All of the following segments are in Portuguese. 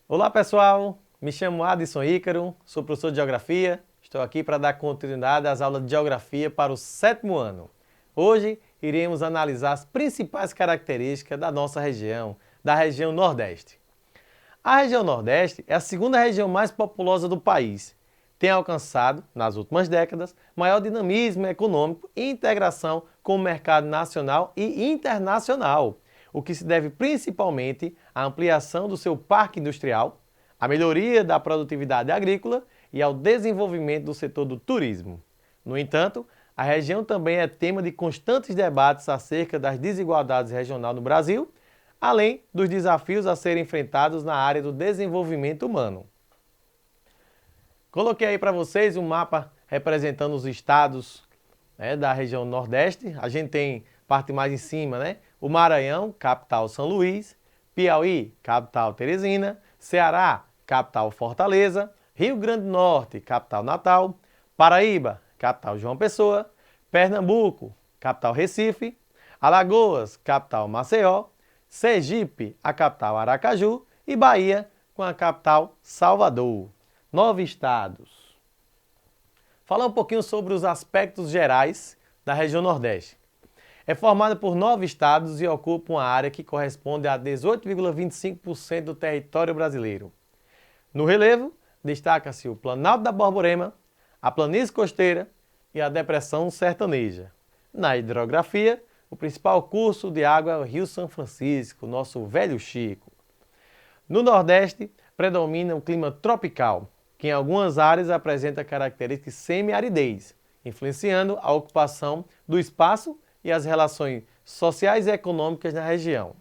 Olá pessoal, me chamo Adson Ícaro, sou professor de Geografia, estou aqui para dar continuidade às aulas de Geografia para o 7º ano. Hoje iremos analisar as principais características da nossa região, da região Nordeste. A região Nordeste é a segunda região mais populosa do país. Tem alcançado, nas últimas décadas, maior dinamismo econômico e integração com o mercado nacional e internacional, o que se deve principalmente à ampliação do seu parque industrial, à melhoria da produtividade agrícola e ao desenvolvimento do setor do turismo. No entanto, a região também é tema de constantes debates acerca das desigualdades regionais no Brasil, além dos desafios a serem enfrentados na área do desenvolvimento humano. Coloquei aí para vocês um mapa representando os estados da região Nordeste. A gente tem parte mais em cima, o Maranhão, capital São Luís, Piauí, capital Teresina, Ceará, capital Fortaleza, Rio Grande do Norte, capital Natal, Paraíba, capital João Pessoa, Pernambuco, capital Recife, Alagoas, capital Maceió, Sergipe, a capital Aracaju e Bahia, com a capital Salvador. 9 estados. Falar um pouquinho sobre os aspectos gerais da região Nordeste. É formada por 9 estados e ocupa uma área que corresponde a 18,25% do território brasileiro. No relevo, destaca-se o Planalto da Borborema, a Planície Costeira e a Depressão Sertaneja. Na hidrografia, o principal curso de água é o Rio São Francisco, nosso velho Chico. No Nordeste, predomina o clima tropical, que em algumas áreas apresenta características de semi-aridez, influenciando a ocupação do espaço e as relações sociais e econômicas na região.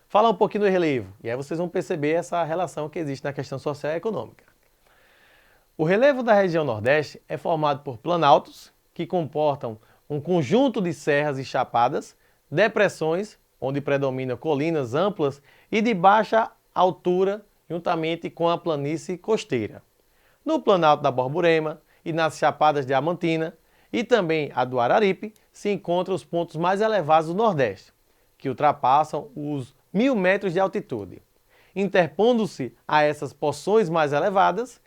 Falar um pouquinho do relevo, e aí vocês vão perceber essa relação que existe na questão social e econômica. O relevo da região Nordeste é formado por planaltos, que comportam um conjunto de serras e chapadas, depressões, onde predominam colinas amplas e de baixa altura, juntamente com a planície costeira. No Planalto da Borborema e nas Chapadas Diamantina e também a do Araripe se encontram os pontos mais elevados do Nordeste, que ultrapassam os 1.000 metros de altitude. Interpondo-se a essas porções mais elevadas,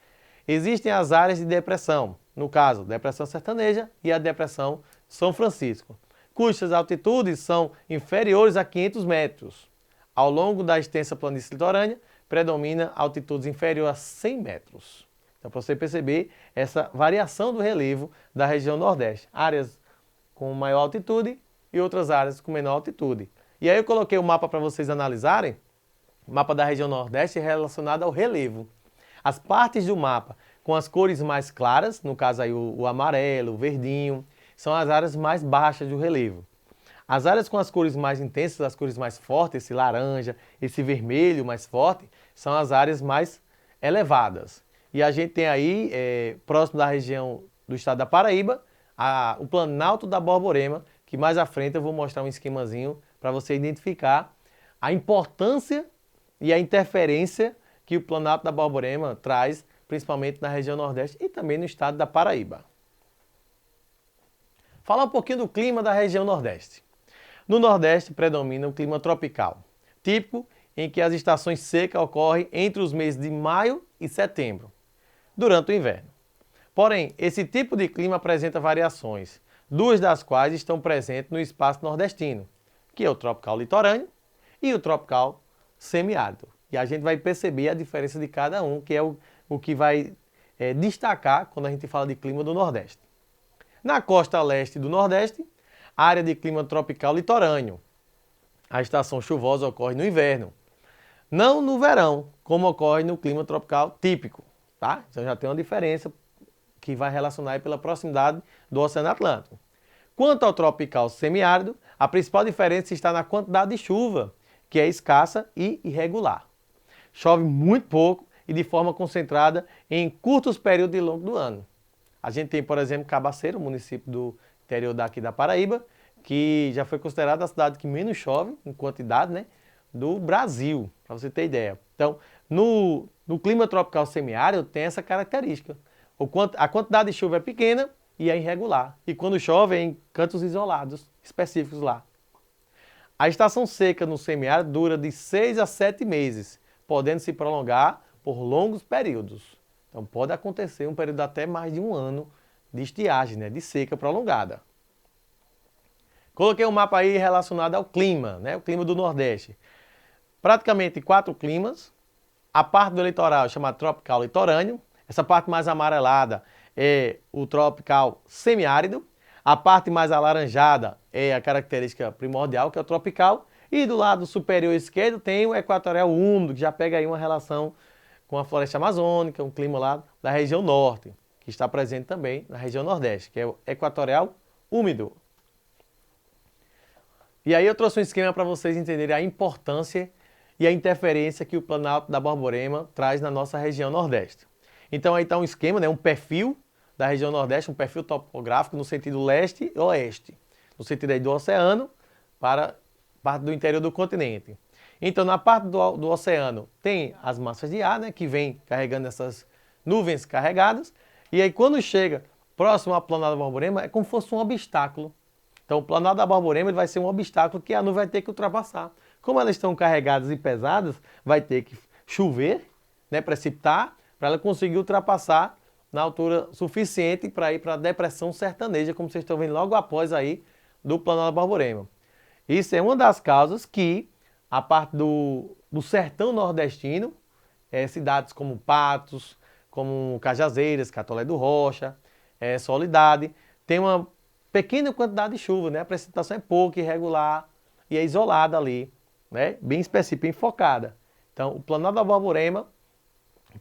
existem as áreas de depressão, no caso, Depressão Sertaneja e a Depressão São Francisco, cujas altitudes são inferiores a 500 metros. Ao longo da extensa planície litorânea, predomina altitudes inferiores a 100 metros. Então, para você perceber essa variação do relevo da região Nordeste. Áreas com maior altitude e outras áreas com menor altitude. E aí eu coloquei o mapa para vocês analisarem. O mapa da região Nordeste é relacionado ao relevo. As partes do mapa com as cores mais claras, no caso aí o amarelo, o verdinho, são as áreas mais baixas do relevo. As áreas com as cores mais intensas, as cores mais fortes, esse laranja, esse vermelho mais forte, são as áreas mais elevadas. E a gente tem aí, próximo da região do estado da Paraíba, o Planalto da Borborema, que mais à frente eu vou mostrar um esquemazinho para você identificar a importância e a interferência que o Planalto da Borborema traz, principalmente na região Nordeste e também no estado da Paraíba. Falar um pouquinho do clima da região Nordeste. No Nordeste predomina o clima tropical, típico em que as estações secas ocorrem entre os meses de maio e setembro, durante o inverno. Porém, esse tipo de clima apresenta variações, duas das quais estão presentes no espaço nordestino, que é o tropical litorâneo e o tropical semiárido. E a gente vai perceber a diferença de cada um, que é o que vai destacar quando a gente fala de clima do Nordeste. Na costa leste do Nordeste, área de clima tropical litorâneo. A estação chuvosa ocorre no inverno, não no verão, como ocorre no clima tropical típico. Tá? Então já tem uma diferença que vai relacionar aí pela proximidade do Oceano Atlântico. Quanto ao tropical semiárido, a principal diferença está na quantidade de chuva, que é escassa e irregular. Chove muito pouco e de forma concentrada em curtos períodos de longo do ano. A gente tem, por exemplo, Cabaceiro, município do interior daqui da Paraíba, que já foi considerada a cidade que menos chove em quantidade, do Brasil, para você ter ideia. Então, no clima tropical semiárido tem essa característica. A quantidade de chuva é pequena e é irregular. E quando chove é em cantos isolados, específicos lá. A estação seca no semiárido dura de 6 a 7 meses, podendo se prolongar por longos períodos. Então pode acontecer um período de até mais de um ano de estiagem, né, de seca prolongada. Coloquei um mapa aí relacionado ao clima, né, o clima do Nordeste. Praticamente 4 climas. A parte do litoral é chamada tropical litorâneo. Essa parte mais amarelada é o tropical semiárido. A parte mais alaranjada é a característica primordial, que é o tropical. E do lado superior esquerdo tem o equatorial úmido, que já pega aí uma relação com a floresta amazônica, um clima lá da região norte, que está presente também na região nordeste, que é o equatorial úmido. E aí eu trouxe um esquema para vocês entenderem a importância e a interferência que o Planalto da Borborema traz na nossa região nordeste. Então aí está um esquema, né, um perfil da região nordeste, um perfil topográfico no sentido leste e oeste, no sentido aí do oceano para parte do interior do continente. Então na parte do oceano tem as massas de ar, né, que vem carregando essas nuvens carregadas, e aí quando chega próximo ao Planalto da Borborema é como se fosse um obstáculo. Então o Planalto da Borborema ele vai ser um obstáculo que a nuvem vai ter que ultrapassar. Como elas estão carregadas e pesadas, vai ter que chover, né, precipitar, para ela conseguir ultrapassar na altura suficiente para ir para a depressão sertaneja, como vocês estão vendo logo após aí do Planalto da Borborema. Isso é uma das causas que a parte do sertão nordestino, cidades como Patos, como Cajazeiras, Catolé do Rocha, Soledade, tem uma pequena quantidade de chuva, né? A precipitação é pouca, irregular e é isolada ali, né? Bem específica, bem focada. Então, o Planalto da Borborema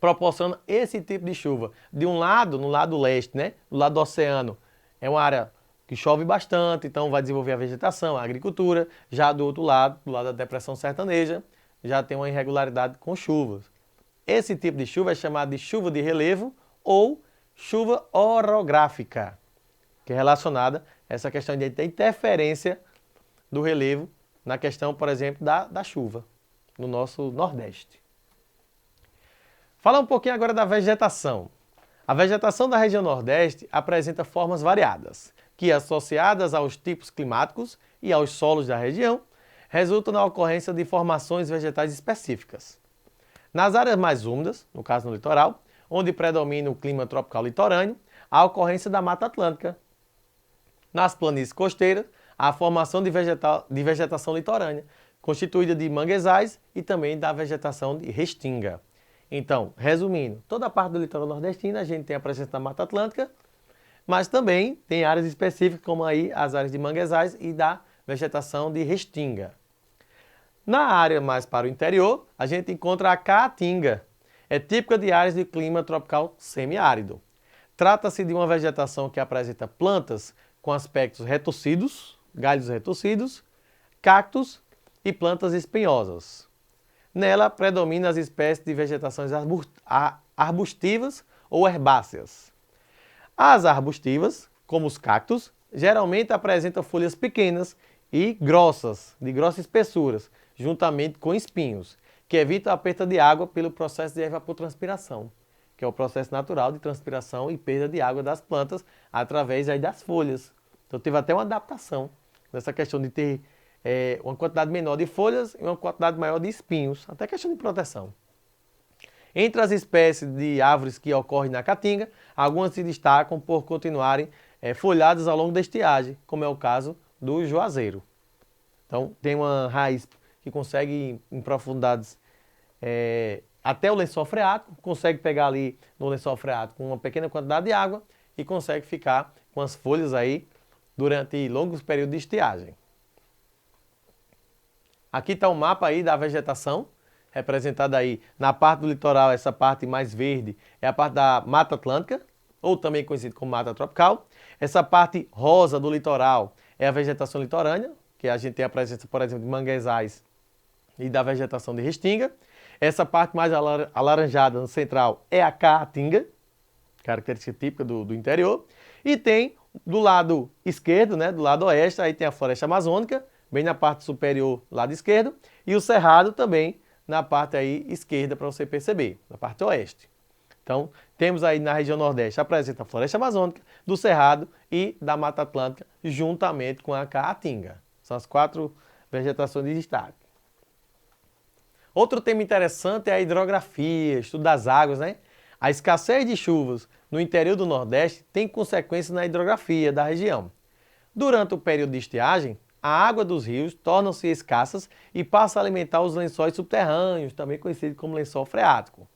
proporciona esse tipo de chuva. De um lado, no lado leste, né? Do lado do oceano, é uma área que chove bastante, então vai desenvolver a vegetação, a agricultura. Já do outro lado, do lado da depressão sertaneja, já tem uma irregularidade com chuvas. Esse tipo de chuva é chamado de chuva de relevo ou chuva orográfica, que é relacionada a essa questão de interferência do relevo na questão, por exemplo, da chuva no nosso Nordeste. Falar um pouquinho agora da vegetação. A vegetação da região Nordeste apresenta formas variadas, que associadas aos tipos climáticos e aos solos da região, resultam na ocorrência de formações vegetais específicas. Nas áreas mais úmidas, no caso no litoral, onde predomina o clima tropical litorâneo, há a ocorrência da Mata Atlântica. Nas planícies costeiras, há a formação de vegetação litorânea, constituída de manguezais e também da vegetação de restinga. Então, resumindo, toda a parte do litoral nordestino a gente tem a presença da Mata Atlântica, mas também tem áreas específicas como aí as áreas de manguezais e da vegetação de restinga. Na área mais para o interior, a gente encontra a caatinga. É típica de áreas de clima tropical semiárido. Trata-se de uma vegetação que apresenta plantas com aspectos retorcidos, galhos retorcidos, cactos e plantas espinhosas. Nela predominam as espécies de vegetações arbustivas ou herbáceas. As arbustivas, como os cactos, geralmente apresentam folhas pequenas e grossas, de grossa espessuras, juntamente com espinhos, que evitam a perda de água pelo processo de evapotranspiração, que é o processo natural de transpiração e perda de água das plantas através aí das folhas. Então teve até uma adaptação nessa questão de ter uma quantidade menor de folhas e uma quantidade maior de espinhos, até questão de proteção. Entre as espécies de árvores que ocorrem na caatinga, algumas se destacam por continuarem folhadas ao longo da estiagem, como é o caso do juazeiro. Então tem uma raiz que consegue em profundidades até o lençol freático, consegue pegar ali no lençol freático uma pequena quantidade de água e consegue ficar com as folhas aí durante longos períodos de estiagem. Aqui está o mapa aí da vegetação, representada aí na parte do litoral, essa parte mais verde é a parte da Mata Atlântica, ou também conhecida como Mata Tropical. Essa parte rosa do litoral é a vegetação litorânea, que a gente tem a presença, por exemplo, de manguezais e da vegetação de restinga. Essa parte mais alaranjada no central é a caatinga, característica típica do interior. E tem do lado esquerdo, né, do lado oeste, aí tem a floresta amazônica, bem na parte superior, lado esquerdo, e o cerrado também na parte aí esquerda, para você perceber, na parte oeste. Então, temos aí na região nordeste, apresenta a floresta amazônica, do cerrado e da Mata Atlântica, juntamente com a caatinga. São as 4 vegetação de destaque. Outro tema interessante é a hidrografia, estudo das águas, né? A escassez de chuvas no interior do Nordeste tem consequências na hidrografia da região. Durante o período de estiagem, a água dos rios torna-se escassas e passa a alimentar os lençóis subterrâneos, também conhecido como lençol freático,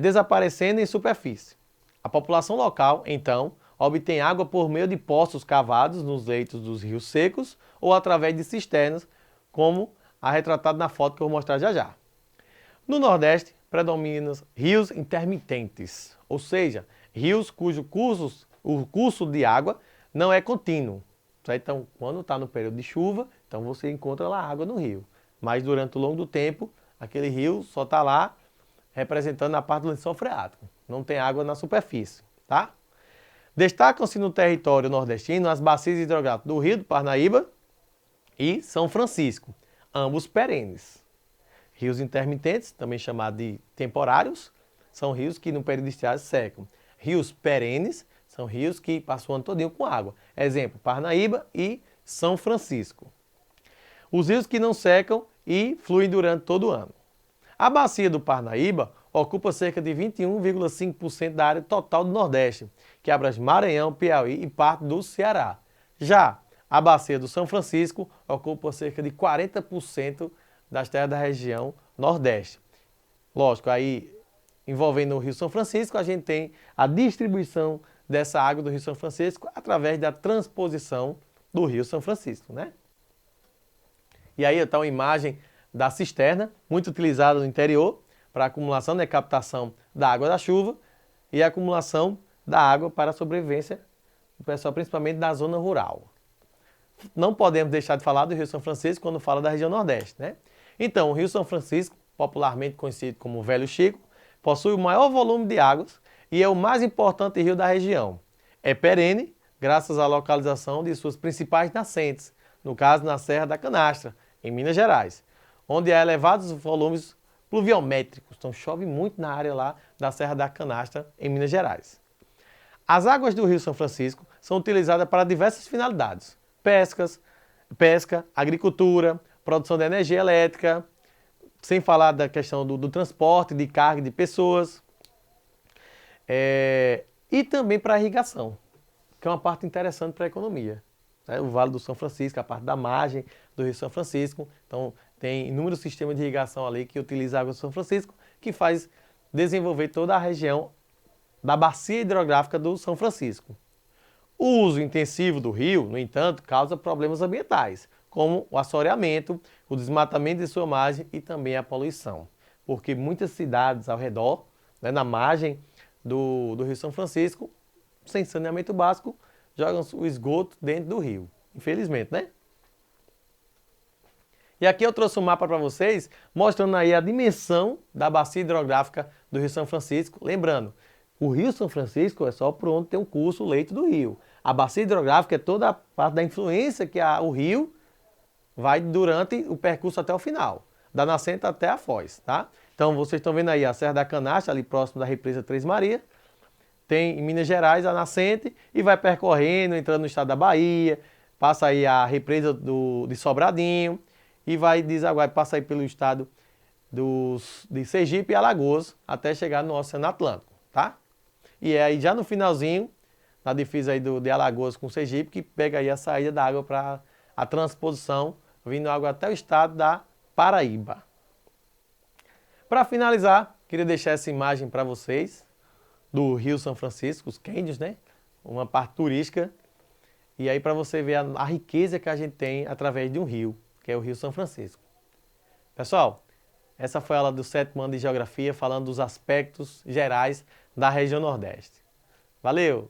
desaparecendo em superfície. A população local, então, obtém água por meio de poços cavados nos leitos dos rios secos ou através de cisternas, como a retratada na foto que eu vou mostrar já já. No Nordeste, predominam rios intermitentes, ou seja, rios cujo o curso de água não é contínuo. Então, quando está no período de chuva, então você encontra lá água no rio. Mas durante o longo do tempo, aquele rio só está lá representando a parte do lençol freático. Não tem água na superfície, tá? Destacam-se no território nordestino as bacias hidrográficas do Rio do Parnaíba e São Francisco, ambos perenes. Rios intermitentes, também chamados de temporários, são rios que no período de estiagem secam. Rios perenes são rios que passam o ano todinho com água. Exemplo, Parnaíba e São Francisco. Os rios que não secam e fluem durante todo o ano. A bacia do Parnaíba ocupa cerca de 21,5% da área total do Nordeste, que abrange Maranhão, Piauí e parte do Ceará. Já a bacia do São Francisco ocupa cerca de 40% das terras da região Nordeste. Lógico, aí envolvendo o Rio São Francisco, a gente tem a distribuição dessa água do Rio São Francisco através da transposição do Rio São Francisco, né? E aí está uma imagem da cisterna, muito utilizada no interior, para acumulação e captação da água da chuva e acumulação da água para a sobrevivência do pessoal, principalmente da zona rural. Não podemos deixar de falar do Rio São Francisco quando fala da região Nordeste, né? Então, o Rio São Francisco, popularmente conhecido como Velho Chico, possui o maior volume de águas e é o mais importante rio da região. É perene, graças à localização de suas principais nascentes, no caso na Serra da Canastra, em Minas Gerais, onde há elevados volumes pluviométricos, então chove muito na área lá da Serra da Canastra, em Minas Gerais. As águas do Rio São Francisco são utilizadas para diversas finalidades: pesca, agricultura, produção de energia elétrica, sem falar da questão do transporte, de carga de pessoas, e também para a irrigação, que é uma parte interessante para a economia. O Vale do São Francisco, a parte da margem do Rio São Francisco, então tem inúmeros sistemas de irrigação ali que utilizam a água do São Francisco, que faz desenvolver toda a região da bacia hidrográfica do São Francisco. O uso intensivo do rio, no entanto, causa problemas ambientais, como o assoreamento, o desmatamento de sua margem e também a poluição, porque muitas cidades ao redor, né, na margem do Rio São Francisco, sem saneamento básico, jogam o esgoto dentro do rio, infelizmente, né? E aqui eu trouxe um mapa para vocês, mostrando aí a dimensão da bacia hidrográfica do Rio São Francisco. Lembrando, o Rio São Francisco é só por onde tem um curso, o leito do rio. A bacia hidrográfica é toda a parte da influência que o rio vai durante o percurso até o final, da nascente até a foz, tá? Então vocês estão vendo aí a Serra da Canastra, ali próximo da represa Três Marias. Tem em Minas Gerais a nascente e vai percorrendo, entrando no estado da Bahia, passa aí a represa de Sobradinho e vai desaguar, passa aí pelo estado de Sergipe e Alagoas até chegar no Oceano Atlântico, tá? E é aí já no finalzinho, na divisa aí de Alagoas com Sergipe, que pega aí a saída da água para a transposição, vindo água até o estado da Paraíba. Para finalizar, queria deixar essa imagem para vocês do Rio São Francisco, os cânions, né? Uma parte turística. E aí para você ver a riqueza que a gente tem através de um rio, que é o Rio São Francisco. Pessoal, essa foi a aula do 7º ano de Geografia, falando dos aspectos gerais da região Nordeste. Valeu!